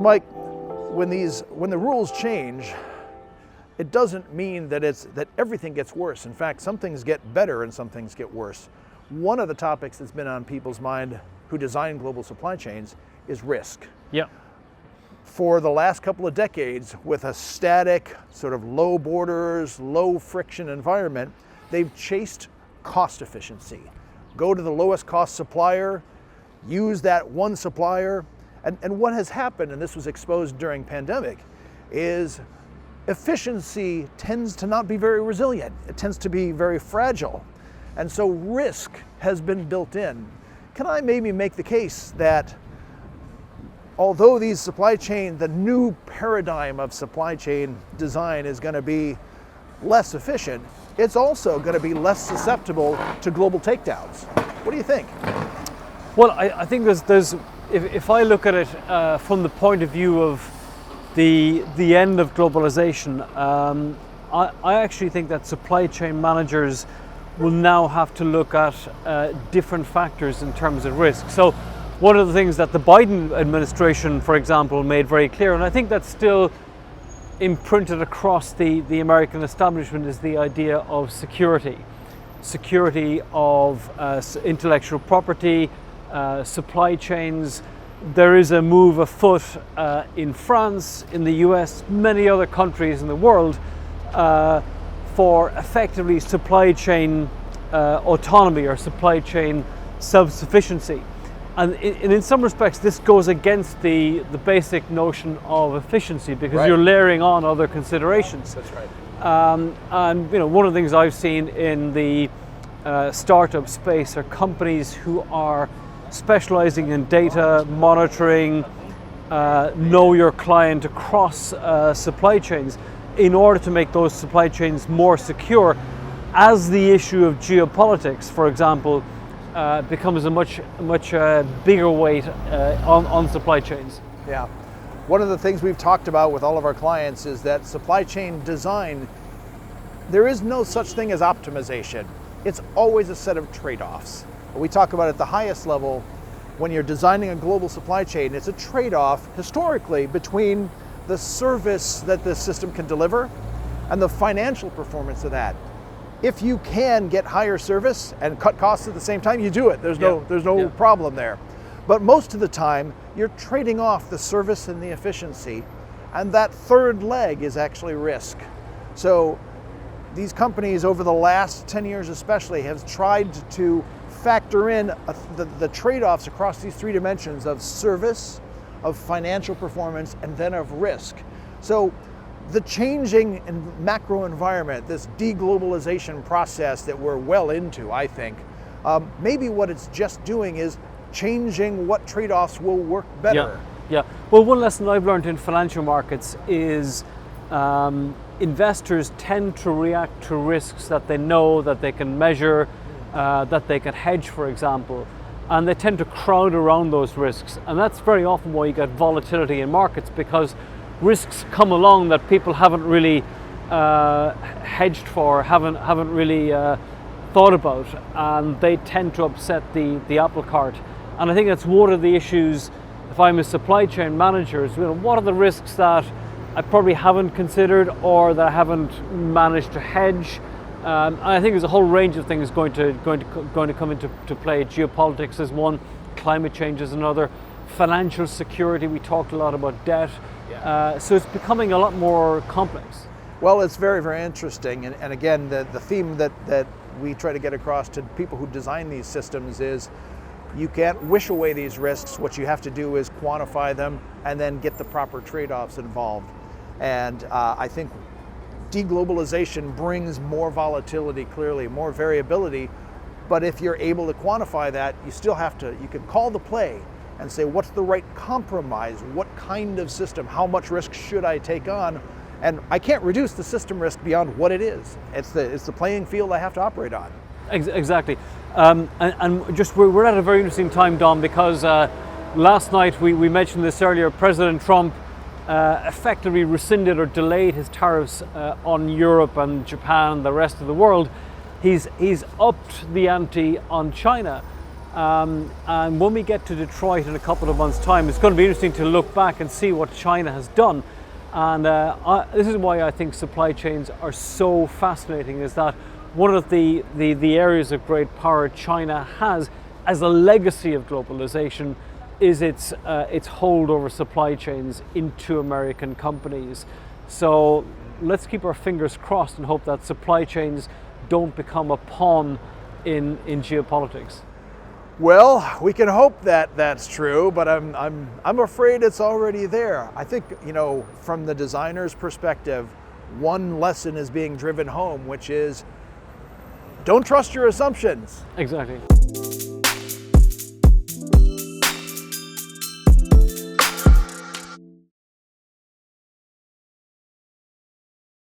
Mike, when the rules change, it doesn't mean that everything gets worse. In fact, some things get better and some things get worse. One of the topics that's been on people's mind who design global supply chains is risk. Yeah. For the last couple of decades, with a static, sort of low borders, low friction environment, they've chased cost efficiency. Go to the lowest cost supplier, use that one supplier, and what has happened, and this was exposed during pandemic, is efficiency tends to not be very resilient. It tends to be very fragile. And so risk has been built in. Can I maybe make the case that although the new paradigm of supply chain design is going to be less efficient, it's also going to be less susceptible to global takedowns? What do you think? Well, I think there's if I look at it from the point of view of the end of globalization, I actually think that supply chain managers will now have to look at different factors in terms of risk. So one of the things that the Biden administration, for example, made very clear, and I think that's still imprinted across the American establishment, is the idea of security of intellectual property, supply chains. There is a move afoot in France, in the US, many other countries in the world for effectively supply chain autonomy or supply chain self-sufficiency. And in some respects, this goes against the basic notion of efficiency, because right. You're layering on other considerations. That's right. And one of the things I've seen in the startup space are companies who are specializing in data monitoring, know your client across supply chains, in order to make those supply chains more secure, as the issue of geopolitics, for example, becomes a much bigger weight on supply chains. Yeah. One of the things we've talked about with all of our clients is that supply chain design, there is no such thing as optimization. It's always a set of trade-offs. We talk about at the highest level, when you're designing a global supply chain, it's a trade-off historically between the service that the system can deliver and the financial performance of that. If you can get higher service and cut costs at the same time, you do it. There's no problem there. But most of the time, you're trading off the service and the efficiency, and that third leg is actually risk. So these companies over the last 10 years especially have tried to factor in the trade-offs across these three dimensions of service, of financial performance, and then of risk. So the changing macro environment, this deglobalization process that we're well into, I think, maybe what it's just doing is changing what trade-offs will work better. Yeah. Well, one lesson I've learned in financial markets is investors tend to react to risks that they know, that they can measure, that they can hedge, for example, and they tend to crowd around those risks. And that's very often why you get volatility in markets, because risks come along that people haven't really hedged for, haven't really thought about, and they tend to upset the apple cart. And I think that's one of the issues. If I'm a supply chain manager, is what are the risks that I probably haven't considered or that I haven't managed to hedge? And I think there's a whole range of things going to come into play. Geopolitics is one, climate change is another, financial security. We talked a lot about debt. Yeah. So it's becoming a lot more complex. Well, it's very, very interesting. And again, the theme that we try to get across to people who design these systems is you can't wish away these risks. What you have to do is quantify them and then get the proper trade-offs involved. And I think deglobalization brings more volatility, clearly, more variability. But if you're able to quantify that, you can call the play and say, what's the right compromise? What kind of system? How much risk should I take on? And I can't reduce the system risk beyond what it is. It's the playing field I have to operate on. Exactly. And just we're at a very interesting time, Dom, because last night, we mentioned this earlier, President Trump effectively rescinded or delayed his tariffs on Europe and Japan and the rest of the world. He's upped the ante on China. And when we get to Detroit in a couple of months' time, it's going to be interesting to look back and see what China has done. And this is why I think supply chains are so fascinating, is that one of the areas of great power China has as a legacy of globalization is its hold over supply chains into American companies. So let's keep our fingers crossed and hope that supply chains don't become a pawn in geopolitics. Well, we can hope that that's true, but I'm afraid it's already there. I think, from the designer's perspective, one lesson is being driven home, which is don't trust your assumptions. Exactly.